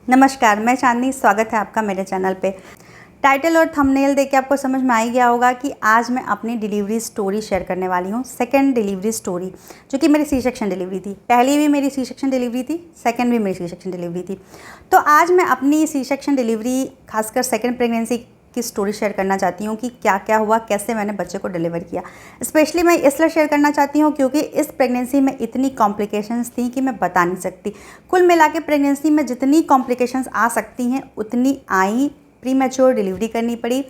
नमस्कार, मैं चांदनी। स्वागत है आपका मेरे चैनल पे। टाइटल और थंबनेल देख के आपको समझ में आ ही गया होगा कि आज मैं अपनी डिलीवरी स्टोरी शेयर करने वाली हूँ। सेकंड डिलीवरी स्टोरी, जो कि मेरी सी सेक्शन डिलीवरी थी। पहली भी मेरी सी सेक्शन डिलीवरी थी, सेकंड भी मेरी सी सेक्शन डिलीवरी थी। तो आज मैं अपनी सी सेक्शन डिलीवरी, खासकर सेकंड प्रेगनेंसी की स्टोरी शेयर करना चाहती हूँ कि क्या क्या हुआ, कैसे मैंने बच्चे को डिलीवर किया। स्पेशली मैं इसलिए शेयर करना चाहती हूँ क्योंकि इस प्रेगनेंसी में इतनी कॉम्प्लिकेशंस थी कि मैं बता नहीं सकती। कुल मिला के प्रेगनेंसी में जितनी कॉम्प्लिकेशंस आ सकती हैं उतनी आई। प्री मैच्योर डिलीवरी करनी पड़ी,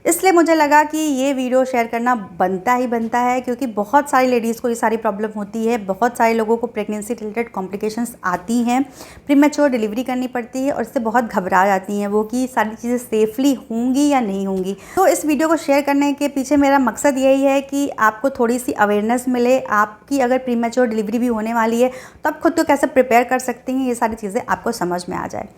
इसलिए मुझे लगा कि ये वीडियो शेयर करना बनता ही बनता है, क्योंकि बहुत सारी लेडीज़ को ये सारी प्रॉब्लम होती है। बहुत सारे लोगों को प्रेगनेंसी रिलेटेड कॉम्प्लिकेशंस आती हैं, प्री मैच्योर डिलीवरी करनी पड़ती है और इससे बहुत घबरा जाती हैं वो कि सारी चीज़ें सेफली होंगी या नहीं होंगी। तो इस वीडियो को शेयर करने के पीछे मेरा मकसद यही है कि आपको थोड़ी सी अवेयरनेस मिले। आपकी अगर प्री मैच्योर डिलीवरी भी होने वाली है तो आप खुद को कैसे प्रिपेयर कर सकती हैं, ये सारी चीज़ें आपको समझ में आ जाए।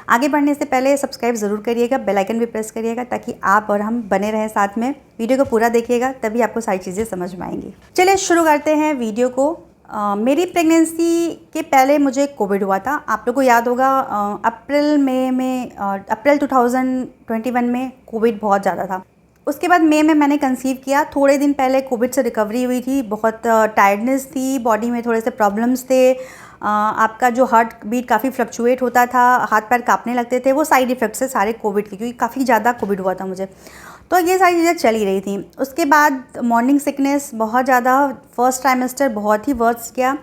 आगे बढ़ने से पहले सब्सक्राइब ज़रूर करिएगा, बेल आइकन भी प्रेस करिएगा ताकि आप और हम बने रहें साथ में। वीडियो को पूरा देखिएगा, तभी आपको सारी चीज़ें समझ में आएंगी। चलिए शुरू करते हैं वीडियो को। मेरी प्रेगनेंसी के पहले मुझे कोविड हुआ था। आप लोगों को याद होगा, अप्रैल 2021 में कोविड बहुत ज़्यादा था। उसके बाद मई में मैंने कंसीव किया। थोड़े दिन पहले कोविड से रिकवरी हुई थी। बहुत टायर्डनेस थी, बॉडी में थोड़े से प्रॉब्लम्स थे। आपका जो हार्ट बीट काफ़ी फ्लक्चुएट होता था, हाथ पैर कांपने लगते थे। वो साइड इफ़ेक्ट्स है सारे कोविड के, क्योंकि काफ़ी ज़्यादा कोविड हुआ था मुझे। तो ये सारी चीज़ें चल ही रही थी। उसके बाद मॉर्निंग सिकनेस बहुत ज़्यादा, फर्स्ट ट्राइमेस्टर बहुत ही वर्स्ट किया।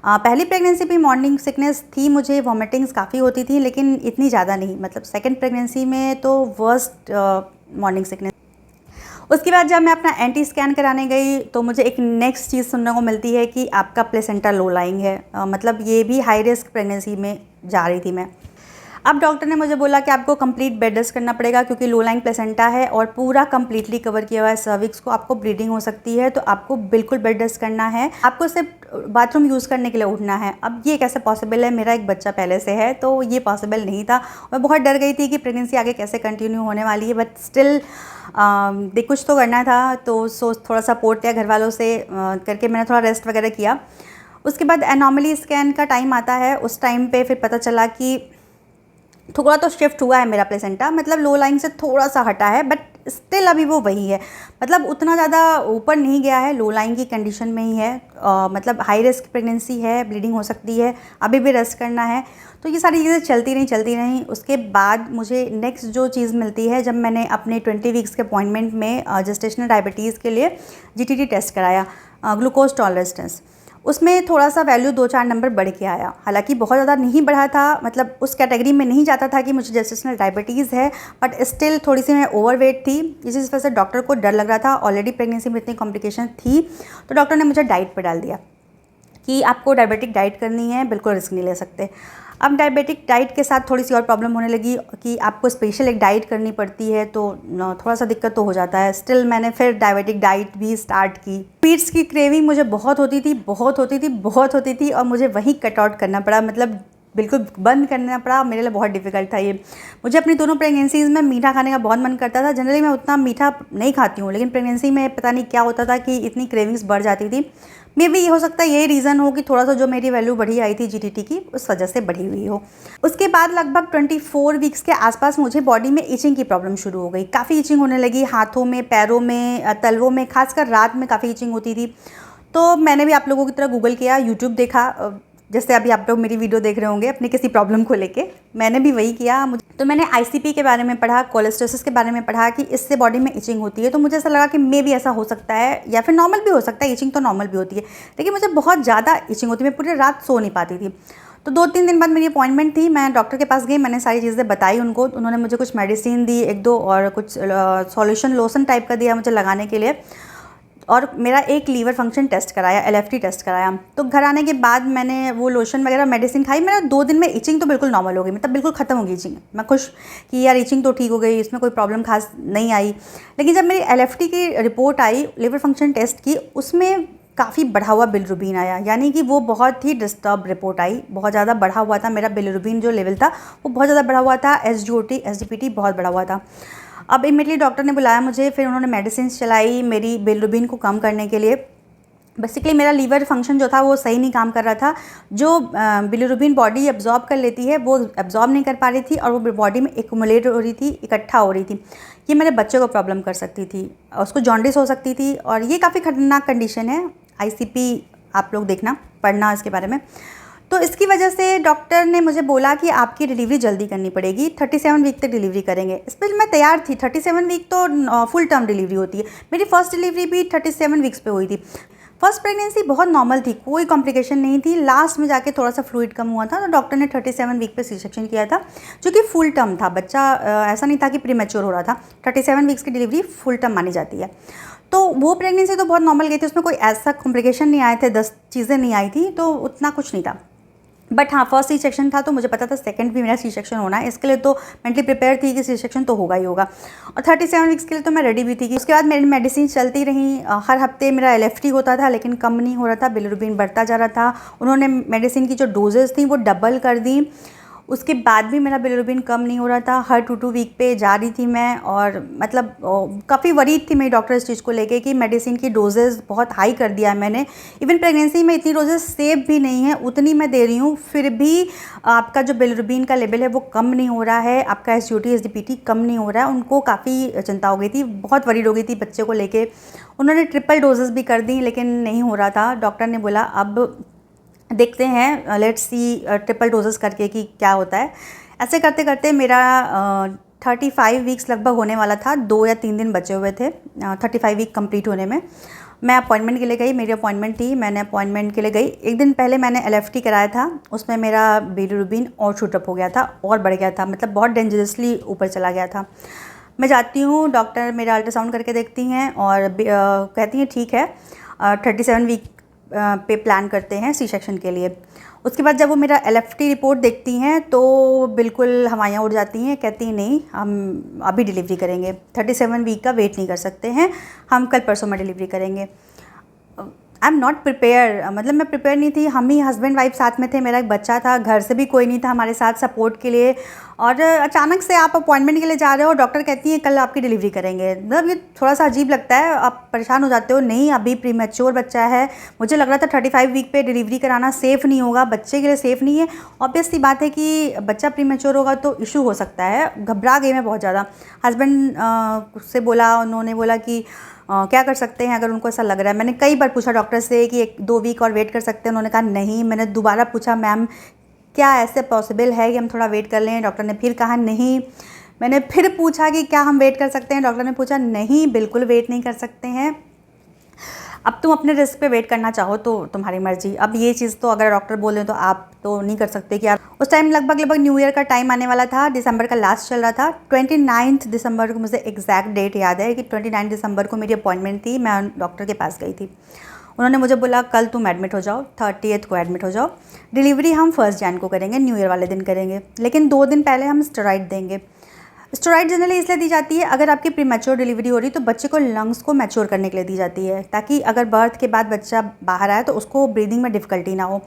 पहली प्रेगनेंसी भी मॉर्निंग सिकनेस थी, मुझे वॉमिटिंग्स काफ़ी होती थी, लेकिन इतनी ज़्यादा नहीं। मतलब सेकेंड प्रेगनेंसी में तो वर्स्ट मॉर्निंग सिकनेस। उसके बाद जब मैं अपना एंटी स्कैन कराने गई तो मुझे एक नेक्स्ट चीज़ सुनने को मिलती है कि आपका प्लेसेंटा लो लाइंग है। मतलब ये भी हाई रिस्क प्रेगनेंसी में जा रही थी मैं। अब डॉक्टर ने मुझे बोला कि आपको कंप्लीट बेड रेस्ट करना पड़ेगा, क्योंकि लो लाइंग प्लेसेंटा है और पूरा कंप्लीटली कवर किया हुआ है सर्विक्स को। आपको ब्लीडिंग हो सकती है, तो आपको बिल्कुल बेड रेस्ट करना है। आपको सिर्फ बाथरूम यूज़ करने के लिए उठना है। अब ये कैसे पॉसिबल है, मेरा एक बच्चा पहले से है, तो ये पॉसिबल नहीं था। मैं बहुत डर गई थी कि प्रेगनेंसी आगे कैसे कंटिन्यू होने वाली है, बट स्टिल देख कुछ तो करना था। तो थोड़ा सा सपोर्ट किया घर वालों से करके मैंने थोड़ा रेस्ट वगैरह किया। उसके बाद एनॉमली स्कैन का टाइम आता है। उस टाइम पे फिर पता चला कि थोड़ा तो शिफ्ट हुआ है मेरा प्लेसेंटा, मतलब लो लाइन से थोड़ा सा हटा है, बट स्टिल अभी वो वही है। मतलब उतना ज़्यादा ऊपर नहीं गया है, लो लाइन की कंडीशन में ही है। मतलब हाई रिस्क प्रेगनेंसी है, ब्लीडिंग हो सकती है, अभी भी रेस्ट करना है। तो ये सारी चीज़ें चलती रहीं। उसके बाद मुझे नेक्स्ट जो चीज़ मिलती है, जब मैंने अपने 20 वीक्स के अपॉइंटमेंट में जेस्टेशनल डायबिटीज़ के लिए जीटीटी टेस्ट कराया, ग्लूकोज टॉलरेंस टेस्ट, उसमें थोड़ा सा वैल्यू 2-4 नंबर बढ़ के आया। हालांकि बहुत ज़्यादा नहीं बढ़ा था, मतलब उस कैटेगरी में नहीं जाता था कि मुझे जेस्टेशनल डायबिटीज़ है, बट स्टिल थोड़ी सी मैं ओवरवेट थी। इसी वजह से डॉक्टर को डर लग रहा था। ऑलरेडी प्रेगनेंसी में इतनी कॉम्प्लिकेशन थी, तो डॉक्टर ने मुझे डाइट पर डाल दिया कि आपको डायबिटिक डाइट करनी है, बिल्कुल रिस्क नहीं ले सकते। अब डायबिटिक डाइट के साथ थोड़ी सी और प्रॉब्लम होने लगी कि आपको स्पेशल एक डाइट करनी पड़ती है, तो थोड़ा सा दिक्कत तो हो जाता है। स्टिल मैंने फिर डायबिटिक डाइट भी स्टार्ट की। स्वीट्स की क्रेविंग मुझे बहुत होती थी और मुझे वहीं कट आउट करना पड़ा, मतलब बिल्कुल बंद करना पड़ा। मेरे लिए बहुत डिफ़िकल्ट था ये। मुझे अपनी दोनों प्रेगनेंसीज़ में मीठा खाने का बहुत मन करता था। जनरली मैं उतना मीठा नहीं खाती हूँ, लेकिन प्रेगनेंसी में पता नहीं क्या होता था कि इतनी क्रेविंग्स बढ़ जाती थी। मे भी ये हो सकता है, यही रीज़न हो कि थोड़ा सा जो मेरी वैल्यू बढ़ी आई थी जीटीटी की, उस वजह से बढ़ी हुई हो। उसके बाद लगभग 24 वीक्स के आसपास मुझे बॉडी में इचिंग की प्रॉब्लम शुरू हो गई। काफ़ी इचिंग होने लगी, हाथों में, पैरों में, तलवों में, खासकर रात में काफ़ी इचिंग होती थी। तो मैंने भी आप लोगों की तरह गूगल किया, यूट्यूब देखा, जैसे अभी आप लोग मेरी वीडियो देख रहे होंगे अपनी किसी प्रॉब्लम को लेके, मैंने भी वही किया। तो मैंने आईसीपी के बारे में पढ़ा, कोलेस्टेसिस के बारे में पढ़ा कि इससे बॉडी में इचिंग होती है। तो मुझे ऐसा लगा कि मे भी ऐसा हो सकता है, या फिर नॉर्मल भी हो सकता है। इचिंग तो नॉर्मल भी होती है, लेकिन मुझे बहुत ज़्यादा इचिंग होती है, मैं पूरी रात सो नहीं पाती थी। तो 2-3 दिन बाद मेरी अपॉइंटमेंट थी, मैं डॉक्टर के पास गई, मैंने सारी चीज़ें बताई उनको। उन्होंने मुझे कुछ मेडिसिन दी, 1-2 और कुछ सॉल्यूशन लोशन टाइप का दिया मुझे लगाने के लिए, और मेरा एक लीवर फंक्शन टेस्ट कराया, एलएफटी टेस्ट कराया। तो घर आने के बाद मैंने वो लोशन वगैरह मेडिसिन खाई। मेरा 2 दिन में इचिंग तो बिल्कुल नॉर्मल हो गई, मतलब बिल्कुल ख़त्म हो गई इचिंग। मैं खुश कि यार इचिंग तो ठीक हो गई, इसमें कोई प्रॉब्लम खास नहीं आई। लेकिन जब मेरी एलएफटी की रिपोर्ट आई, लीवर फंक्शन टेस्ट की, उसमें काफ़ी बढ़ा हुआ बिलिरुबिन आया। यानी कि वो बहुत ही डिस्टर्ब रिपोर्ट आई, बहुत ज़्यादा बढ़ा हुआ था मेरा बिलिरुबिन जो लेवल था, वो बहुत ज़्यादा बढ़ा हुआ था। एसजीओटी, एसजीपीटी बहुत बढ़ा हुआ था। अब इमीडिएटली डॉक्टर ने बुलाया मुझे, फिर उन्होंने मेडिसिन चलाई मेरी बिलिरुबिन को कम करने के लिए। बेसिकली मेरा लीवर फंक्शन जो था वो सही नहीं काम कर रहा था। जो बिलिरुबिन बॉडी एब्जॉर्ब कर लेती है वो एब्जॉर्ब नहीं कर पा रही थी और वो बॉडी में एक्यूमुलेट हो रही थी, इकट्ठा हो रही थी। ये मेरे बच्चे को प्रॉब्लम कर सकती थी, उसको जॉन्डिस हो सकती थी और ये काफ़ी खतरनाक कंडीशन है। ICP आप लोग देखना, पढ़ना इसके बारे में। तो इसकी वजह से डॉक्टर ने मुझे बोला कि आपकी डिलीवरी जल्दी करनी पड़ेगी, 37 वीक तक डिलीवरी करेंगे। इस पर मैं तैयार थी, 37 वीक तो फुल टर्म डिलीवरी होती है। मेरी फर्स्ट डिलीवरी भी 37 वीक्स पे हुई थी। फर्स्ट प्रेगनेंसी बहुत नॉर्मल थी, कोई कॉम्प्लिकेशन नहीं थी। लास्ट में जाके थोड़ा सा फ्लूइड कम हुआ था तो डॉक्टर ने 37 वीक पे सी सेक्शन किया था, जो कि फुल टर्म था। बच्चा ऐसा नहीं था कि प्रीमेच्योर हो रहा था। 37 वीक्स की डिलीवरी फुल टर्म मानी जाती है। तो वो प्रेगनेंसी तो बहुत नॉर्मल गई थी, उसमें कोई ऐसा कॉम्प्लिकेशन नहीं आए थे, 10 चीज़ें नहीं आई थी, तो उतना कुछ नहीं था। बट हाँ, फर्स्ट सी सेक्शन था तो मुझे पता था सेकंड भी मेरा सी सेक्शन होना है। इसके लिए तो मेंटली प्रिपेयर थी कि सी सेक्शन तो होगा ही होगा। और 37 वीक्स के लिए तो मैं रेडी भी थी। कि उसके बाद मेरी मेडिसिन चलती रही। हर हफ्ते मेरा LFT होता था लेकिन कम नहीं हो रहा था, बिलिरुबिन बढ़ता जा रहा था। उन्होंने मेडिसिन की जो डोजेज़ थी वो डबल कर दी, उसके बाद भी मेरा बिलिरुबिन कम नहीं हो रहा था। हर 2 वीक पे जा रही थी मैं और मतलब काफ़ी वरीड थी मेरी डॉक्टर इस चीज़ को लेके कि मेडिसिन की डोजेज़ बहुत हाई कर दिया है मैंने। इवन प्रेगनेंसी में इतनी डोजेज़ सेफ भी नहीं है, उतनी मैं दे रही हूँ, फिर भी आपका जो बिलिरुबिन का लेवल है वो कम नहीं हो रहा है, आपका SGOT SGPT कम नहीं हो रहा है। उनको काफ़ी चिंता हो गई थी, बहुत वरीड हो गई थी बच्चे को लेके। उन्होंने ट्रिपल डोजेज़ भी कर दी लेकिन नहीं हो रहा था। डॉक्टर ने बोला अब देखते हैं, लेट्स सी ट्रिपल डोजेस करके कि क्या होता है। ऐसे करते करते मेरा 35 वीक्स लगभग होने वाला था, 2 या 3 दिन बचे हुए थे 35 वीक कंप्लीट होने में। मैं अपॉइंटमेंट के लिए गई, मेरी अपॉइंटमेंट थी, मैंने अपॉइंटमेंट के लिए गई। एक दिन पहले मैंने LFT कराया था, उसमें मेरा बिलिरुबिन और शूट अप हो गया था और बढ़ गया था, मतलब बहुत डेंजरसली ऊपर चला गया था। मैं जाती हूँ, डॉक्टर मेरा अल्ट्रासाउंड करके देखती हैं और कहती हैं ठीक है, 37 वीक पे प्लान करते हैं सी सेक्शन के लिए। उसके बाद जब वो मेरा LFT रिपोर्ट देखती हैं तो बिल्कुल हवाइयाँ उड़ जाती हैं, कहती हैं नहीं हम अभी डिलीवरी करेंगे, 37 वीक का वेट नहीं कर सकते हैं, हम कल परसों में डिलीवरी करेंगे। आई एम नॉट प्रिपेयर, मतलब मैं प्रिपेयर नहीं थी। हम ही हस्बैंड वाइफ साथ में थे, मेरा एक बच्चा था, घर से भी कोई नहीं था हमारे साथ सपोर्ट के लिए। और अचानक से आप अपॉइंटमेंट के लिए जा रहे हो, डॉक्टर कहती है कल आपकी डिलीवरी करेंगे। मतलब ये थोड़ा सा अजीब लगता है, आप परेशान हो जाते हो। नहीं, अभी प्रीमेच्योर बच्चा है, मुझे लग रहा था 35 वीक पे डिलीवरी कराना सेफ़ नहीं होगा, बच्चे के लिए सेफ़ नहीं है। ऑब्वियस सी बात है कि बच्चा प्रीमेच्योर होगा तो इशू हो सकता है। घबरा गई मैं बहुत ज़्यादा। हस्बैंड से बोला, उन्होंने बोला कि क्या कर सकते हैं अगर उनको ऐसा लग रहा है। मैंने कई बार पूछा डॉक्टर से कि 1-2 वीक और वेट कर सकते हैं, उन्होंने कहा नहीं। मैंने दोबारा पूछा मैम क्या ऐसे पॉसिबल है कि हम थोड़ा वेट कर लें, डॉक्टर ने फिर कहा नहीं। मैंने फिर पूछा कि क्या हम वेट कर सकते हैं, डॉक्टर ने पूछा नहीं बिल्कुल वेट नहीं कर सकते हैं, अब तुम अपने रिस्क पे वेट करना चाहो तो तुम्हारी मर्जी। अब ये चीज़ तो अगर डॉक्टर बोले तो आप तो नहीं कर सकते कि यार। उस टाइम लगभग न्यू ईयर का टाइम आने वाला था, दिसंबर का लास्ट चल रहा था। 29 दिसंबर को, मुझे एग्जैक्ट डेट याद है कि 29 दिसंबर को मेरी अपॉइंटमेंट थी। मैं डॉक्टर के पास गई थी, उन्होंने मुझे बोला कल तुम एडमिट हो जाओ, 30th को एडमिट हो जाओ, डिलीवरी हम 1 जनवरी को करेंगे, न्यू ईयर वाले दिन करेंगे, लेकिन 2 दिन पहले हम स्टेरॉइड देंगे। स्टेरॉइड जनरली इसलिए दी जाती है अगर आपकी प्रीमेच्योर डिलीवरी हो रही तो बच्चे को लंग्स को मैच्योर करने के लिए दी जाती है, ताकि अगर बर्थ के बाद बच्चा बाहर आए तो उसको ब्रीदिंग में डिफ़िकल्टी ना हो।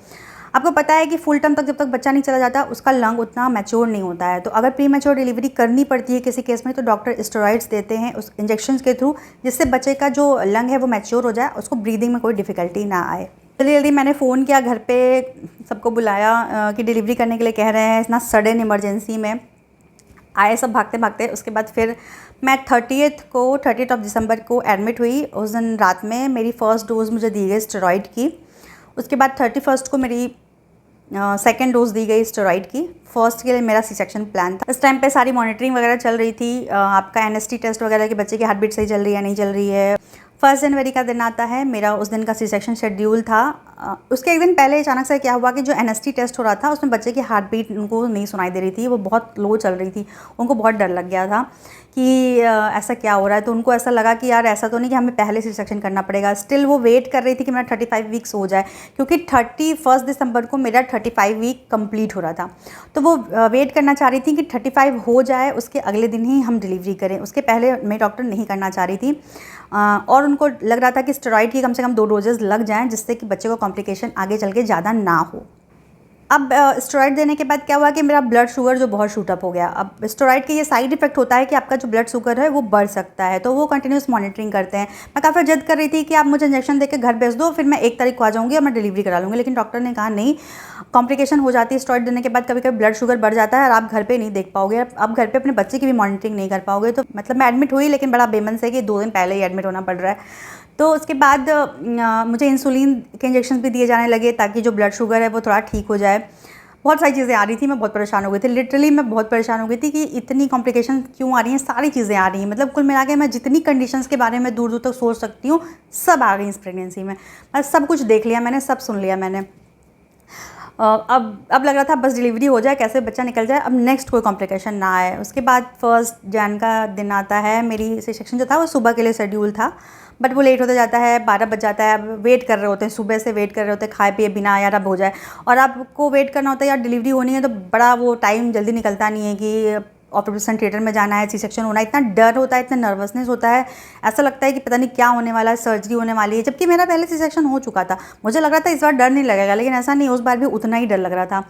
आपको पता है कि फुल टर्म तक जब तक बच्चा नहीं चला जाता उसका लंग उतना मैच्योर नहीं होता है। तो अगर प्रीमेच्योर डिलीवरी करनी पड़ती है किसी केस में तो डॉक्टर स्टेरॉइड्स देते हैं उस इंजेक्शन के थ्रू, जिससे बच्चे का जो लंग है वो मैच्योर हो जाए, उसको ब्रीदिंग में कोई डिफ़िकल्टी ना आए। जल्दी मैंने फ़ोन किया, घर पे सबको बुलाया कि डिलीवरी करने के लिए कह रहे हैं, इतना सडन इमरजेंसी में आए सब भागते भागते। उसके बाद फिर मैं 30th ऑफ दिसंबर को एडमिट हुई। उस दिन रात में मेरी फ़र्स्ट डोज़ मुझे दी गई स्टेरॉइड की। उसके बाद 31st को मेरी सेकेंड डोज़ दी गई स्टेरॉइड की। फर्स्ट के लिए मेरा सी सेक्शन प्लान था। इस टाइम पे सारी मॉनिटरिंग वगैरह चल रही थी, आपका NST टेस्ट वगैरह कि बच्चे की हार्ट बीट सही चल रही है नहीं चल रही है। 1 जनवरी का दिन आता है, मेरा उस दिन का सी सेक्शन शेड्यूल था। उसके एक दिन पहले अचानक से क्या हुआ कि जो NST टेस्ट हो रहा था उसमें बच्चे की हार्ट बीट उनको नहीं सुनाई दे रही थी, वो बहुत लो चल रही थी। उनको बहुत डर लग गया था कि ऐसा क्या हो रहा है। तो उनको ऐसा लगा कि यार ऐसा तो नहीं कि हमें पहले सी सेक्शन करना पड़ेगा। स्टिल वो वेट कर रही थी कि मेरा 35 वीक्स हो जाए, क्योंकि 31 दिसंबर को मेरा 35 वीक कंप्लीट हो रहा था। तो वो वेट करना चाह रही थी कि 35 हो जाए, उसके अगले दिन ही हम डिलीवरी करें, उसके पहले मेरी डॉक्टर नहीं करना चाह रही थी। और उनको लग रहा था कि स्टेरॉइड की कम से कम 2 डोजेज़ लग जाएँ, जिससे कि बच्चे को कॉम्प्लिकेशन आगे चल के ज़्यादा ना हो। अब स्टेरॉइड देने के बाद क्या हुआ कि मेरा ब्लड शुगर जो बहुत शूट अप हो गया। अब स्टेरॉइड के ये साइड इफेक्ट होता है कि आपका जो ब्लड शुगर है वो बढ़ सकता है, तो वो कंटिन्यूस मॉनिटरिंग करते हैं। मैं काफ़ी जिद कर रही थी कि आप मुझे इंजेक्शन देकर घर भेज दो, फिर मैं 1 तारीख को आ जाऊँगी और मैं डिलीवरी करा लूँगी, लेकिन डॉक्टर ने कहा नहीं, कॉम्प्लिकेशन हो जाती है स्टेरॉइड देने के बाद, कभी कभी ब्लड शुगर बढ़ जाता है और आप घर पर नहीं देख पाओगे, आप घर पर अपने बच्चे की भी मॉनिटरिंग नहीं कर पाओगे। तो मतलब मैं एडमिट हुई, लेकिन बड़ा बेमन से कि 2 दिन पहले ही एडमिट होना पड़ रहा है। तो उसके बाद मुझे इंसुलिन के इंजेक्शन भी दिए जाने लगे ताकि जो ब्लड शुगर है वो थोड़ा ठीक हो जाए। बहुत सारी चीज़ें आ रही थी, मैं बहुत परेशान हो गई थी, लिटरली मैं बहुत परेशान हो गई थी कि इतनी कॉम्प्लिकेशन क्यों आ रही हैं, सारी चीज़ें आ रही हैं। मतलब कुल मिला के मैं जितनी कंडीशंस के बारे में दूर दूर तक सोच सकती हूँ सब आ गई इस प्रेगनेंसी में। मैं सब कुछ देख लिया मैंने, सब सुन लिया मैंने। अब लग रहा था बस डिलीवरी हो जाए, कैसे बच्चा निकल जाए, अब नेक्स्ट कोई कॉम्प्लिकेशन ना आए। उसके बाद 1 जैन का दिन आता है, मेरी सी सेक्शन जो था वो सुबह के लिए शेड्यूल था, बट वो लेट होता जाता है, 12 बज जाता है। अब वेट कर रहे होते हैं, सुबह से वेट कर रहे होते हैं, खाए पिए बिना यार अब हो जाए, और आपको वेट करना होता है यार, डिलीवरी होनी है, तो बड़ा वो टाइम जल्दी निकलता नहीं है कि ऑपरेशन थिएटर में जाना है, सी सेक्शन होना है। इतना डर होता है, इतना नर्वसनेस होता है, ऐसा लगता है कि पता नहीं क्या होने वाला है, सर्जरी होने वाली है, जबकि मेरा पहले सी सेक्शन हो चुका था। मुझे लग रहा था इस बार डर नहीं लगेगा, लेकिन ऐसा नहीं, उस बार भी उतना ही डर लग रहा था।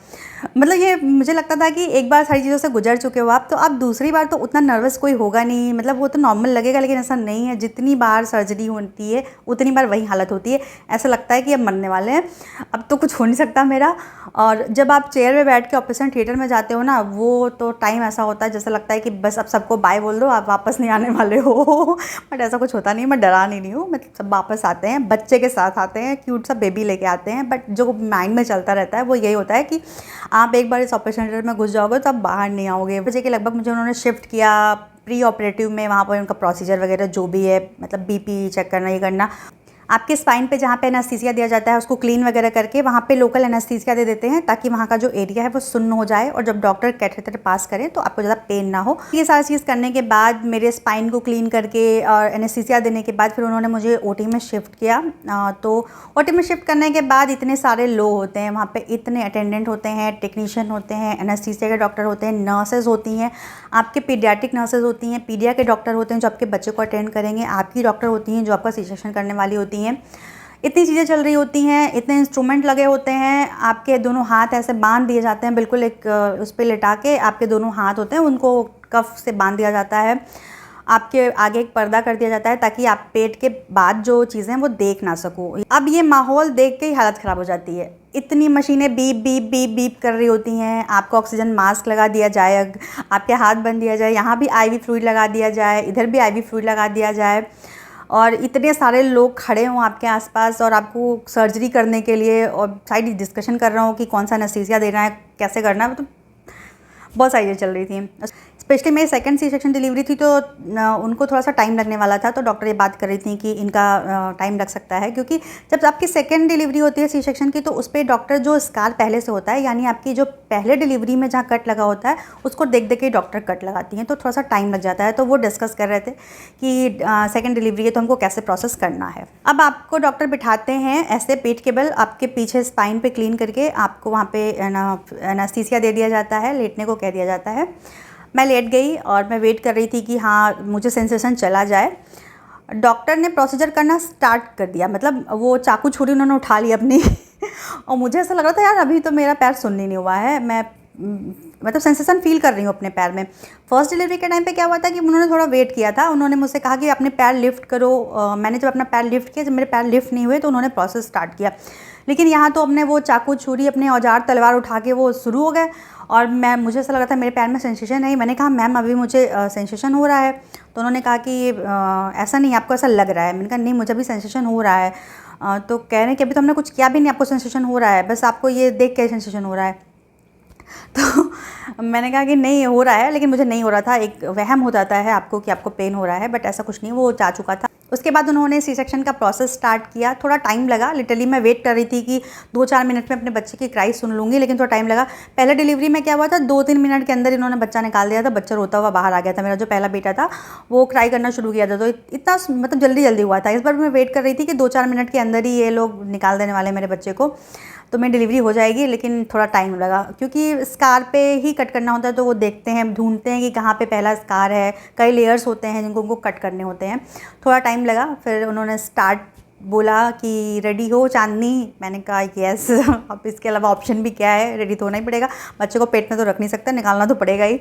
मतलब ये मुझे लगता था कि एक बार सारी चीज़ों से गुजर चुके हो आप, तो अब दूसरी बार तो उतना नर्वस कोई होगा नहीं, मतलब वो तो नॉर्मल लगेगा, लेकिन ऐसा नहीं है। जितनी बार सर्जरी होती है उतनी बार वही हालत होती है, ऐसा लगता है कि अब मरने वाले हैं, अब तो कुछ हो नहीं सकता मेरा। और जब आप चेयर में बैठ के ऑपरेशन थिएटर में जाते हो ना, वो तो टाइम ऐसा होता है जैसा लगता है कि बस अब सबको बाय बोल दो, आप वापस नहीं आने वाले हो। बट ऐसा कुछ होता नहीं, मैं डरा नहीं हूँ, मतलब सब वापस आते हैं, बच्चे के साथ आते हैं, क्यूट सा बेबी लेके आते हैं। बट जो माइंड में चलता रहता है वो यही होता है कि आप एक बार इस ऑपरेशन थिएटर में घुस जाओगे तो आप बाहर नहीं आओगे। बजे के लगभग मुझे उन्होंने शिफ्ट किया प्री ऑपरेटिव में, वहाँ पर उनका प्रोसीजर वगैरह जो भी है, मतलब बीपी चेक करना, ये करना, आपके स्पाइन पे जहाँ पे एनेस्थीसिया दिया जाता है उसको क्लीन वगैरह करके वहाँ पे लोकल एनेस्थीसिया दे देते हैं, ताकि वहाँ का जो एरिया है वो सुन्न हो जाए, और जब डॉक्टर कैथेटर पास करें तो आपको ज़्यादा पेन ना हो। ये सारी चीज़ करने के बाद मेरे स्पाइन को क्लीन करके और एनेस्थीसिया देने के बाद फिर उन्होंने मुझे ओटी में शिफ्ट किया। तो ओटी में शिफ्ट करने के बाद इतने सारे लोग होते हैं वहाँ पर, इतने अटेंडेंट होते हैं, टेक्नीशियन होते हैं, एनेस्थीसिया के डॉक्टर होते हैं, नर्सेज होती हैं, आपके पीडियाट्रिक नर्सेज होती हैं, पीडिया के डॉक्टर होते हैं जो आपके बच्चे को अटेंड करेंगे, आपकी डॉक्टर होती हैं जो आपका सी सेक्शन करने वाली होती हैं। इतनी चीज़ें चल रही होती हैं, इतने इंस्ट्रूमेंट लगे होते हैं, आपके दोनों हाथ ऐसे बांध दिए जाते हैं, बिल्कुल एक उस पर लिटा के आपके दोनों हाथ होते हैं उनको कफ से बांध दिया जाता है, आपके आगे एक पर्दा कर दिया जाता है ताकि आप पेट के बाद जो चीज़ें वो देख ना सको। अब ये माहौल देख के ही हालत ख़राब हो जाती है, इतनी मशीनें बीप बीप बीप बीप कर रही होती हैं, आपको ऑक्सीजन मास्क लगा दिया जाए, आपके हाथ बंद दिया जाए, यहाँ भी आईवी फ्लूइड लगा दिया जाए, इधर भी आईवी फ्लूइड लगा दिया जाए, और इतने सारे लोग खड़े हों आपके आसपास और आपको सर्जरी करने के लिए, और साइड डिस्कशन कर रहा हूँ कि कौन सा एनेस्थीसिया देना है, कैसे करना है, तो बहुत सारी चीज़ें चल रही थी। स्पेशली मेरी सेकंड सी सेक्शन डिलीवरी थी, तो उनको थोड़ा सा टाइम लगने वाला था, तो डॉक्टर ये बात कर रही थी कि इनका टाइम लग सकता है, क्योंकि जब आपकी सेकंड डिलीवरी होती है सी सेक्शन की, तो उस पर डॉक्टर जो स्कार पहले से होता है, यानी आपकी जो पहले डिलीवरी में जहाँ कट लगा होता है उसको देख देख के डॉक्टर कट लगाती हैं, तो थोड़ा सा टाइम लग जाता है। तो वो डिस्कस कर रहे थे कि सेकेंड डिलीवरी है तो हमको कैसे प्रोसेस करना है। अब आपको डॉक्टर बिठाते हैं ऐसे पेट के बल आपके पीछे स्पाइन पे क्लीन करके, आपको वहाँ पे एनेस्थीसिया दे दिया जाता है, लेटने को कह दिया जाता है। मैं लेट गई और मैं वेट कर रही थी कि हाँ मुझे सेंसेशन चला जाए। डॉक्टर ने प्रोसीजर करना स्टार्ट कर दिया, मतलब वो चाकू छुरी उन्होंने उठा ली अपनी और मुझे ऐसा लग रहा था यार अभी तो मेरा पैर सुन्न ही नहीं हुआ है, मैं मतलब सेंसेशन फील कर रही हूँ अपने पैर में। फर्स्ट डिलीवरी के टाइम पे क्या हुआ था कि उन्होंने थोड़ा वेट किया था, उन्होंने मुझसे कहा कि अपने पैर लिफ्ट करो। मैंने जब अपना पैर लिफ्ट किया, जब मेरे पैर लिफ्ट नहीं हुए तो उन्होंने प्रोसेस स्टार्ट किया, लेकिन यहाँ तो अपने वो चाकू छुरी अपने औजार तलवार उठा के वो शुरू हो गए, और मुझे ऐसा लगा था मेरे पैर में सेंसेशन है। मैंने कहा मैम अभी मुझे सेंसेशन हो रहा है, तो उन्होंने कहा कि ऐसा नहीं, आपको ऐसा लग रहा है। मैंने कहा नहीं मुझे भी सेंसेशन हो रहा है। तो कह रहे हैं कि अभी तो हमने कुछ किया भी नहीं, आपको सेंसेशन हो रहा है, बस आपको ये देख के सेंसेशन हो रहा है। तो मैंने कहा कि नहीं हो रहा है, लेकिन मुझे नहीं हो रहा था, एक वहम हो जाता है आपको कि आपको पेन हो रहा है, बट ऐसा कुछ नहीं, वो जा चुका था। उसके बाद उन्होंने सी सेक्शन का प्रोसेस स्टार्ट किया, थोड़ा टाइम लगा, लिटरली मैं वेट कर रही थी कि 2-4 मिनट में अपने बच्चे की क्राई सुन लूँगी, लेकिन थोड़ा टाइम लगा। पहले डिलीवरी में क्या हुआ था, 2-3 मिनट के अंदर इन्होंने बच्चा निकाल दिया था, बच्चा रोता हुआ बाहर आ गया था। मेरा जो पहला बेटा था वो क्राई करना शुरू किया था, तो इतना मतलब जल्दी जल्दी हुआ था। इस बार मैं वेट कर रही थी कि 2-4 मिनट के अंदर ही ये लोग निकाल देने वाले मेरे बच्चे को, तो मेरी डिलीवरी हो जाएगी, लेकिन थोड़ा टाइम लगा क्योंकि स्कार पे ही कट करना होता है, तो वो देखते हैं, ढूंढते हैं कि कहाँ पे पहला स्कार है, कई लेयर्स होते हैं जिनको उनको कट करने होते हैं, थोड़ा टाइम लगा। फिर उन्होंने स्टार्ट बोला कि रेडी हो चांदनी, मैंने कहा यस। अब इसके अलावा ऑप्शन भी क्या है, रेडी तो होना ही पड़ेगा, बच्चे को पेट में तो रख नहीं सकता, निकालना तो पड़ेगा ही।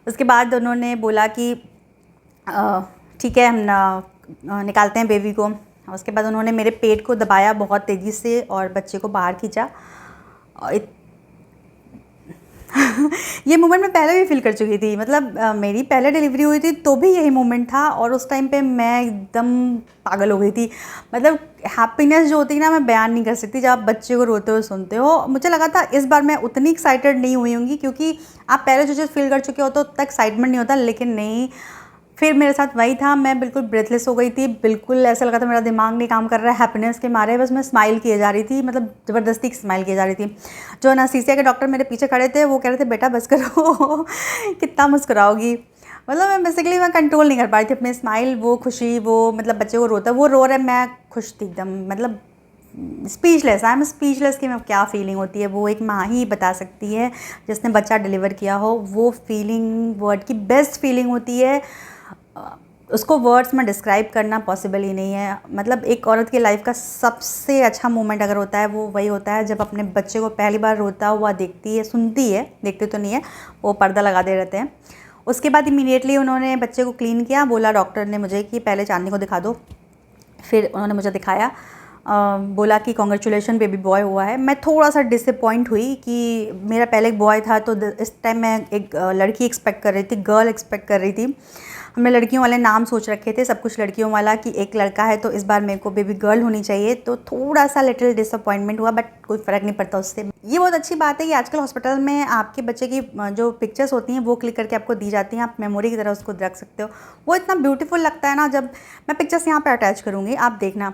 उसके बाद उन्होंने बोला कि ठीक है हम निकालते हैं बेबी को। उसके बाद उन्होंने मेरे पेट को दबाया बहुत तेज़ी से और बच्चे को बाहर खींचा। ये मोमेंट मैं पहले भी फील कर चुकी थी, मतलब मेरी पहले डिलीवरी हुई थी तो भी यही मोमेंट था और उस टाइम पे मैं एकदम पागल हो गई थी। मतलब हैप्पीनेस जो होती है ना, मैं बयान नहीं कर सकती जब आप बच्चे को रोते हुए सुनते हो। मुझे लगा था इस बार मैं उतनी एक्साइटेड नहीं हुई होंगी, क्योंकि आप पहले जो चीज़ फील कर चुके हो तो उतना एक्साइटमेंट नहीं होता, लेकिन नहीं, फिर मेरे साथ वही था। मैं बिल्कुल ब्रेथलेस हो गई थी, बिल्कुल ऐसा लगा था मेरा दिमाग नहीं काम कर रहा है हैप्पीनेस के मारे। बस मैं स्माइल किए जा रही थी, मतलब ज़बरदस्ती स्माइल किए जा रही थी। जो एनेस्थीसिया के डॉक्टर मेरे पीछे खड़े थे वो कह रहे थे बेटा बस करो कितना मुस्कुराओगी। मतलब मैं कंट्रोल नहीं कर पा रही थी अपने स्माइल, वो खुशी, वो मतलब बच्चे को रोता, वो रो रहा है, मैं खुश थी एकदम, मतलब स्पीचलेस। आई एम स्पीचलेस कि मैं क्या फीलिंग होती है वो एक माँ ही बता सकती है जिसने बच्चा डिलीवर किया हो। वो फीलिंग वर्ड की बेस्ट फीलिंग होती है, उसको वर्ड्स में डिस्क्राइब करना पॉसिबल ही नहीं है। मतलब एक औरत की लाइफ का सबसे अच्छा मोमेंट अगर होता है वो वही होता है जब अपने बच्चे को पहली बार रोता हुआ देखती है, सुनती है, देखते तो नहीं है, वो पर्दा लगा दे रहते हैं। उसके बाद इमीडिएटली उन्होंने बच्चे को क्लीन किया, बोला डॉक्टर ने मुझे कि पहले चांदनी को दिखा दो। फिर उन्होंने मुझे दिखाया, बोला कि कॉन्ग्रेचुलेशन बेबी बॉय हुआ है। मैं थोड़ा सा डिसअपॉइंट हुई कि मेरा पहले एक बॉय था, तो इस टाइम मैं एक लड़की एक्सपेक्ट कर रही थी, गर्ल एक्सपेक्ट कर रही थी। हमने लड़कियों वाले नाम सोच रखे थे, सब कुछ लड़कियों वाला, कि एक लड़का है तो इस बार मेरे को बेबी गर्ल होनी चाहिए। तो थोड़ा सा लिटिल डिसअपॉइंटमेंट हुआ, बट कोई फ़र्क नहीं पड़ता उससे। ये बहुत अच्छी बात है कि आजकल हॉस्पिटल में आपके बच्चे की जो पिक्चर्स होती हैं वो क्लिक करके आपको दी जाती हैं, आप मेमोरी की तरह उसको रख सकते हो। वो इतना ब्यूटीफुल लगता है ना, जब मैं पिक्चर्स यहाँ पे अटैच करूँगी आप देखना,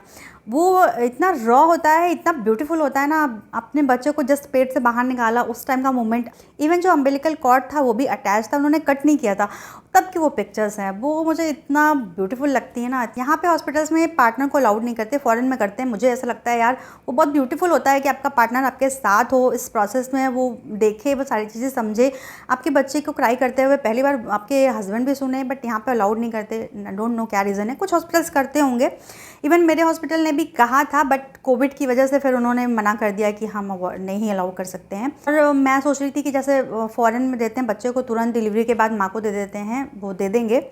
वो इतना रॉ होता है, इतना ब्यूटीफुल होता है ना। अपने बच्चे को जस्ट पेट से बाहर निकाला उस टाइम का मोमेंट, इवन जो अम्बिलिकल कॉर्ड था वो भी अटैच था, उन्होंने कट नहीं किया था, तब की वो पिक्चर्स हैं, वो मुझे इतना ब्यूटीफुल लगती है ना। यहाँ पे हॉस्पिटल्स में पार्टनर को अलाउड नहीं करते, फॉरेन में करते हैं। मुझे ऐसा लगता है यार वो बहुत ब्यूटीफुल होता है कि आपका पार्टनर आपके साथ हो इस प्रोसेस में, वो देखे, वो सारी चीज़ें समझे, आपके बच्चे को क्राई करते हुए पहली बार आपके हस्बैंड भी सुने, बट यहाँ पे अलाउड नहीं करते। डोंट नो क्या रीज़न है, कुछ हॉस्पिटल्स करते होंगे, इवन मेरे हॉस्पिटल ने भी कहा था, बट कोविड की वजह से फिर उन्होंने मना कर दिया कि हम नहीं अलाउ कर सकते हैं। और मैं सोच रही थी कि जैसे फ़ॉरेन में देते हैं बच्चे को तुरंत डिलीवरी के बाद माँ को दे देते हैं, वो दे देंगे।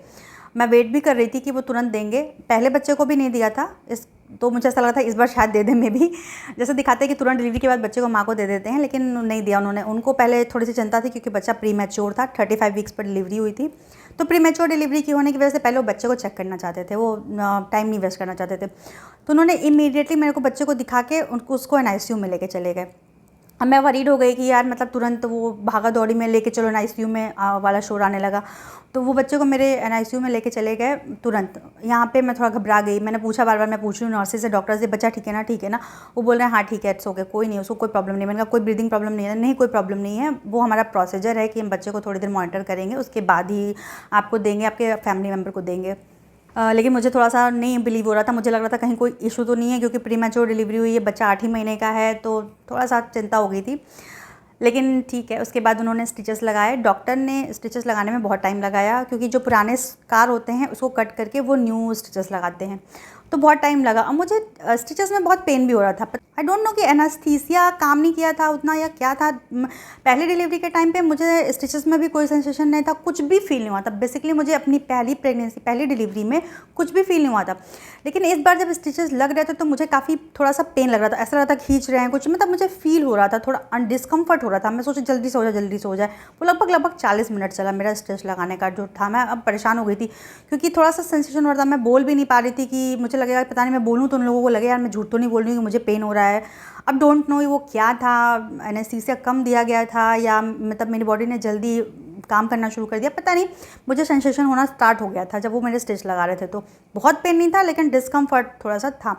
मैं वेट भी कर रही थी कि वो तुरंत देंगे, पहले बच्चे को भी नहीं दिया था इस, तो मुझे ऐसा लगा था इस बार शायद दे दें। में भी जैसे दिखाते हैं कि तुरंत डिलीवरी के बाद बच्चे को माँ को दे देते हैं, लेकिन नहीं दिया उन्होंने। उनको पहले थोड़ी सी चिंता थी क्योंकि बच्चा प्री मैच्योर था, 35 वीक्स पर डिलीवरी हुई थी, तो प्री मैच्योर डिलीवरी की होने की वजह से पहले वो बच्चे को चेक करना चाहते थे, वो टाइम नहीं वेस्ट करना चाहते थे। तो उन्होंने इमीडिएटली मेरे को बच्चे को दिखा के उसको NICU में लेके चले गए। अब मैं वरीड हो गई कि यार मतलब तुरंत वो भागा दौड़ी में लेके चलो NICU में वाला शोर आने लगा, तो वो बच्चे को मेरे NICU में लेके चले गए तुरंत। यहाँ पे मैं थोड़ा घबरा गई, मैंने पूछा, बार बार मैं पूछ रही हूँ नर्सेज से, डॉक्टर से, बच्चा ठीक है ना, ठीक है ना? वो बोल रहे हैं हाँ ठीक है, इट्स ओके, कोई नहीं, उसको कोई प्रॉब्लम नहीं। मैंने कहा कोई ब्रीदिंग प्रॉब्लम नहीं है? नहीं कोई प्रॉब्लम नहीं है, वो हमारा प्रोसीजर है कि हम बच्चे को थोड़ी देर मॉनिटर करेंगे, उसके बाद ही आपको देंगे, आपके फैमिली मेम्बर को देंगे। लेकिन मुझे थोड़ा सा नहीं बिलीव हो रहा था, मुझे लग रहा था कहीं कोई इशू तो नहीं है, क्योंकि प्री मैच्योर डिलीवरी हुई है, बच्चा 8 ही महीने का है, तो थोड़ा सा चिंता हो गई थी। लेकिन ठीक है, उसके बाद उन्होंने स्टिचेस लगाए। डॉक्टर ने स्टिचेस लगाने में बहुत टाइम लगाया, क्योंकि जो पुराने स्कार होते हैं उसको कट करके वो न्यू स्टिचेस लगाते हैं, तो बहुत टाइम लगा। अब मुझे स्टिचेस में बहुत पेन भी हो रहा था। आई डोंट नो कि एनेस्थीसिया काम नहीं किया था उतना या क्या था। पहले डिलीवरी के टाइम पे मुझे स्टिचेस में भी कोई सेंसेशन नहीं था, कुछ भी फील नहीं हुआ था। बेसिकली मुझे अपनी पहली प्रेगनेंसी, पहली डिलीवरी में कुछ भी फील नहीं हुआ था, लेकिन इस बार जब स्टिचेस लग रहे थे तो मुझे काफ़ी थोड़ा सा पेन लग रहा था, ऐसा लग रहा था खींच रहे हैं कुछ, मतलब मुझे फील हो रहा था, थोड़ा डिस्कम्फर्ट हो रहा था। मैं सोचा जल्दी से हो जाए, जल्दी से हो जाए। वो लगभग 40 मिनट चला मेरा स्टिच लगाने का जो था। मैं अब परेशान हो गई थी क्योंकि थोड़ा सा सेंसेशन हो रहा था, मैं बोल भी नहीं पा रही थी कि मुझे लगेगा पता नहीं मैं बोलूँ तो उन लोगों को लगे यार मैं झूठ तो नहीं बोल रही हूँ कि मुझे पेन हो रहा है। अब डोंट नो वो क्या था, एनेस्थीसिया कम दिया गया था या मतलब मेरी बॉडी ने जल्दी काम करना शुरू कर दिया, पता नहीं। मुझे सेंसेशन होना स्टार्ट हो गया था जब वो मेरे स्टिच लगा रहे थे, तो बहुत पेन नहीं था लेकिन डिस्कम्फर्ट थोड़ा सा था।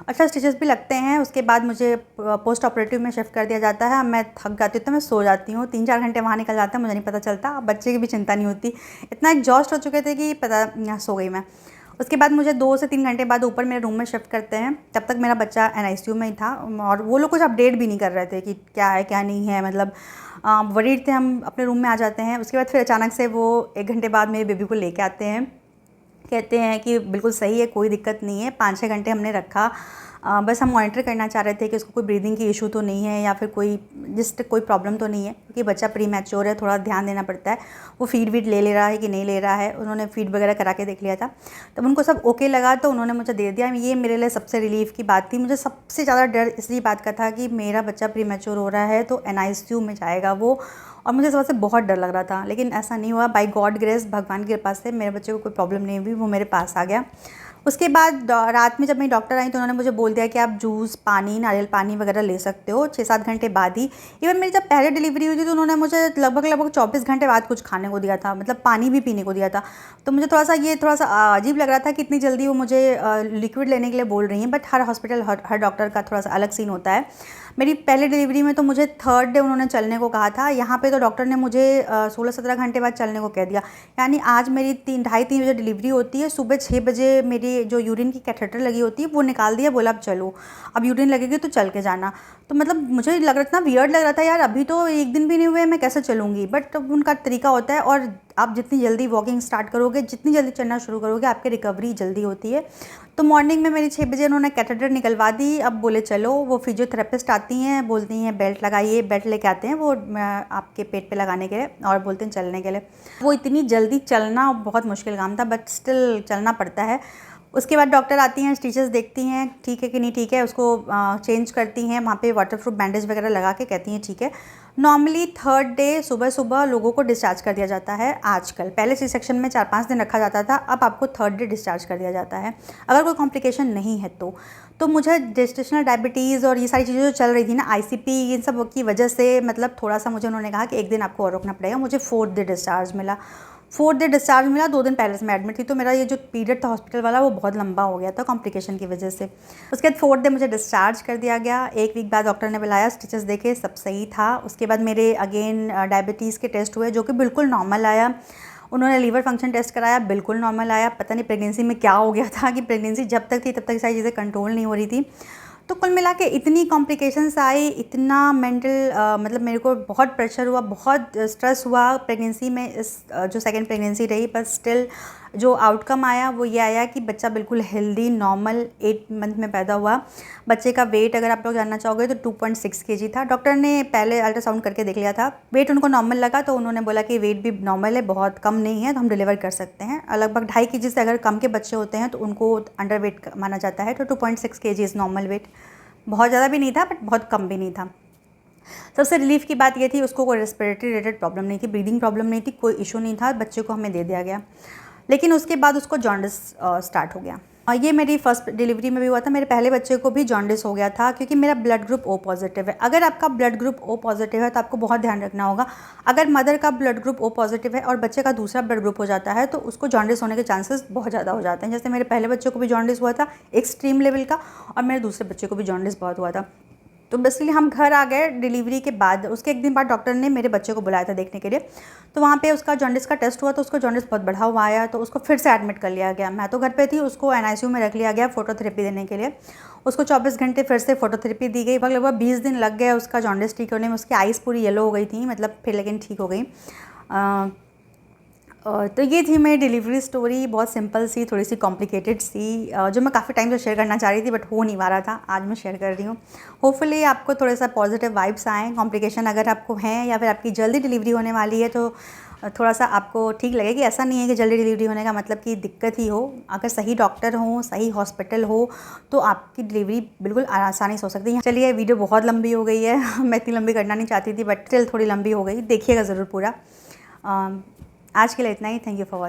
अच्छा, स्टिचेस भी लगते हैं, उसके बाद मुझे पोस्ट ऑपरेटिव में शिफ्ट कर दिया जाता है। मैं थक जाती हूँ तो मैं सो जाती हूँ, 3-4 घंटे वहाँ निकल जाते हैं, मुझे नहीं पता चलता। अब बच्चे की भी चिंता नहीं होती, इतना एग्जॉस्ट हो चुके थे कि पता सो गई मैं। उसके बाद मुझे 2 से 3 घंटे बाद ऊपर मेरे रूम में शिफ्ट करते हैं। तब तक मेरा बच्चा NICU में ही था और वो लोग कुछ अपडेट भी नहीं कर रहे थे कि क्या है क्या नहीं है, मतलब वरीड थे। हम अपने रूम में आ जाते हैं, उसके बाद फिर अचानक से वो 1 घंटे बाद मेरे बेबी को लेके आते हैं। कहते हैं कि बिल्कुल सही है, कोई दिक्कत नहीं है। 5-6 घंटे हमने रखा। बस हम मॉनिटर करना चाह रहे थे कि उसको कोई ब्रीदिंग की इशू तो नहीं है या फिर कोई प्रॉब्लम तो नहीं है, क्योंकि बच्चा प्री मैच्योर है, थोड़ा ध्यान देना पड़ता है वो फीड वीड ले रहा है कि नहीं ले रहा है। उन्होंने फीड वगैरह करा के देख लिया था, तब उनको सब ओके लगा तो उन्होंने मुझे दे दिया। ये मेरे लिए सबसे रिलीफ़ की बात थी। मुझे सबसे ज़्यादा डर इसी बात का था कि मेरा बच्चा प्री मैच्योर हो रहा है तो NICU में जाएगा वो, और मुझे सबसे बहुत डर लग रहा था, लेकिन ऐसा नहीं हुआ। बाय गॉड ग्रेस, भगवान की कृपा से मेरे बच्चे को कोई प्रॉब्लम नहीं हुई, वो मेरे पास आ गया। उसके बाद रात में जब मेरी डॉक्टर आई तो उन्होंने मुझे बोल दिया कि आप जूस, पानी, नारियल पानी वगैरह ले सकते हो 6-7 घंटे बाद ही। इवन मेरी जब पहले डिलीवरी हुई थी तो उन्होंने मुझे लगभग 24 घंटे बाद कुछ खाने को दिया था, मतलब पानी भी पीने को दिया था। तो मुझे थोड़ा सा अजीब लग रहा था कि इतनी जल्दी वो मुझे लिक्विड लेने के लिए बोल रही हैं, but her hospital her doctor का थोड़ा सा अलग सीन होता है। मेरी पहले डिलीवरी में तो मुझे 3rd डे उन्होंने चलने को कहा था, यहाँ पे तो डॉक्टर ने मुझे 16-17 घंटे बाद चलने को कह दिया। यानी आज मेरी 2:30-3 बजे डिलीवरी होती है, सुबह 6 बजे मेरी जो यूरिन की कैथेटर लगी होती है वो निकाल दिया, बोला अब चलो, अब यूरिन लगेगी तो चल के जाना। तो मतलब मुझे लग रहा था ना, वियर्ड लग रहा था यार, अभी तो 1 दिन भी नहीं हुए, मैं कैसे चलूँगी। बट उनका तरीका होता है, और आप जितनी जल्दी वॉकिंग स्टार्ट करोगे, जितनी जल्दी चलना शुरू करोगे, आपकी रिकवरी जल्दी होती है। तो मॉर्निंग में मेरी 6 बजे उन्होंने कैथेटर निकलवा दी। अब बोले चलो, वो फिजियोथेरेपिस्ट आती हैं, बोलती हैं बेल्ट लगाइए, बेल्ट लेके आते हैं वो आपके पेट पे लगाने के लिए, और बोलते हैं चलने के लिए। वो इतनी जल्दी चलना बहुत मुश्किल काम था, बट स्टिल चलना पड़ता है। उसके बाद डॉक्टर आती हैं, स्टिचेस देखती हैं ठीक है कि नहीं ठीक है, उसको चेंज करती हैं, वहाँ पे वाटरप्रूफ बैंडेज वगैरह लगा के कहती हैं ठीक है। नॉर्मली 3rd डे सुबह सुबह लोगों को डिस्चार्ज कर दिया जाता है आजकल। पहले C सेक्शन में 4-5 दिन रखा जाता था, अब आपको 3rd डे डिस्चार्ज कर दिया जाता है अगर कोई कॉम्प्लिकेशन नहीं है तो मुझे जेस्टेशनल डायबिटीज़ और ये सारी चीज़ें जो चल रही थी ना, ICP, इन सब की वजह से मतलब थोड़ा सा मुझे उन्होंने कहा कि 1 दिन आपको और रुकना पड़ेगा। मुझे 4th डे डिस्चार्ज मिला। 4th डे डिस्चार्ज मिला, 2 दिन पहले से मैं एडमिट थी, तो मेरा ये जो पीरियड था हॉस्पिटल वाला वो बहुत लंबा हो गया था कॉम्प्लिकेशन की वजह से। उसके बाद 4th डे मुझे डिस्चार्ज कर दिया गया। 1 वीक बाद डॉक्टर ने बुलाया, स्टिचेस देखे, सब सही था। उसके बाद मेरे अगेन डायबिटीज़ के टेस्ट हुए, जो कि बिल्कुल नॉर्मल आया। उन्होंने लीवर फंक्शन टेस्ट कराया, बिल्कुल नॉर्मल आया। पता नहीं प्रेगनेंसी में क्या हो गया था कि प्रेगनेंसी जब तक थी तब तक सारी चीज़ें कंट्रोल नहीं हो रही थी। तो कुल मिला के इतनी कॉम्प्लिकेशंस आई, इतना मेंटल मतलब मेरे को बहुत प्रेशर हुआ, बहुत स्ट्रेस हुआ प्रेगनेंसी में। इस जो सेकंड प्रेगनेंसी रही, पर स्टिल जो आउटकम आया वो ये आया कि बच्चा बिल्कुल हेल्दी नॉर्मल 8 मंथ में पैदा हुआ। बच्चे का वेट अगर आप लोग जानना चाहोगे तो 2.6 kg था। डॉक्टर ने पहले अल्ट्रासाउंड करके देख लिया था, वेट उनको नॉर्मल लगा, तो उन्होंने बोला कि वेट भी नॉर्मल है, बहुत कम नहीं है, तो हम डिलीवर कर सकते हैं। लगभग 2.5 kg से अगर कम के बच्चे होते हैं तो उनको अंडर वेट माना जाता है। तो 2.6 kg इज़ नॉर्मल वेट, बहुत ज़्यादा भी नहीं था बट बहुत कम भी नहीं था। सबसे रिलीफ की बात ये थी, उसको कोई रेस्पिरेटरी रिलेटेड प्रॉब्लम नहीं थी, ब्रीदिंग प्रॉब्लम नहीं थी, कोई इशू नहीं था, बच्चे को हमें दे दिया गया। लेकिन उसके बाद उसको जॉन्डिस स्टार्ट हो गया। और ये मेरी फर्स्ट डिलीवरी में भी हुआ था। मेरे पहले बच्चे को भी जॉन्डिस हो गया था, क्योंकि मेरा ब्लड ग्रुप O पॉजिटिव है। अगर आपका ब्लड ग्रुप O पॉजिटिव है तो आपको बहुत ध्यान रखना होगा। अगर मदर का ब्लड ग्रुप O पॉजिटिव है और बच्चे का दूसरा ब्लड ग्रुप हो जाता है तो उसको जॉन्डिस होने के चांसेस बहुत ज़्यादा हो जाते हैं। जैसे मेरे पहले बच्चे को भी जॉन्डिस हुआ था एक्सट्रीम लेवल का, और मेरे दूसरे बच्चे को भी जॉन्डिस बहुत हुआ था। तो बेसिकली हम घर आ गए डिलीवरी के बाद। उसके 1 दिन बाद डॉक्टर ने मेरे बच्चे को बुलाया था देखने के लिए, तो वहाँ पे उसका जॉन्डिस का टेस्ट हुआ, तो उसको जॉन्डिस बहुत बढ़ा हुआ आया, तो उसको फिर से एडमिट कर लिया गया। मैं तो घर पे थी, उसको NICU में रख लिया गया फोटोथेरेपी देने के लिए। उसको 24 घंटे फिर से फोटोथेरेपी दी गई। लगभग 20 दिन लग गए उसका जॉन्डिस ठीक होने में। उसकी आइज़ पूरी येलो हो गई थी, मतलब फिर लेकिन ठीक हो गई। तो ये थी मेरी डिलीवरी स्टोरी, बहुत सिंपल सी, थोड़ी सी कॉम्प्लिकेटेड सी, जो मैं काफ़ी टाइम से शेयर करना चाह रही थी बट हो नहीं पा रहा था। आज मैं शेयर कर रही हूँ। होपफुली आपको थोड़ा सा पॉजिटिव वाइब्स आएँ। कॉम्प्लिकेशन अगर आपको हैं या फिर आपकी जल्दी डिलीवरी होने वाली है तो थोड़ा सा आपको ठीक लगेगी। ऐसा नहीं है कि जल्दी डिलीवरी होने का मतलब कि दिक्कत ही हो। अगर सही डॉक्टर हो, सही हॉस्पिटल हो, तो आपकी डिलीवरी बिल्कुल आसानी से हो सकती है। चलिए, वीडियो बहुत लंबी हो गई है मैं इतनी लंबी करना नहीं चाहती थी, बट स्टिल थोड़ी लंबी हो गई। देखिएगा ज़रूर पूरा। आज के लिए इतना ही। Thank you for watching.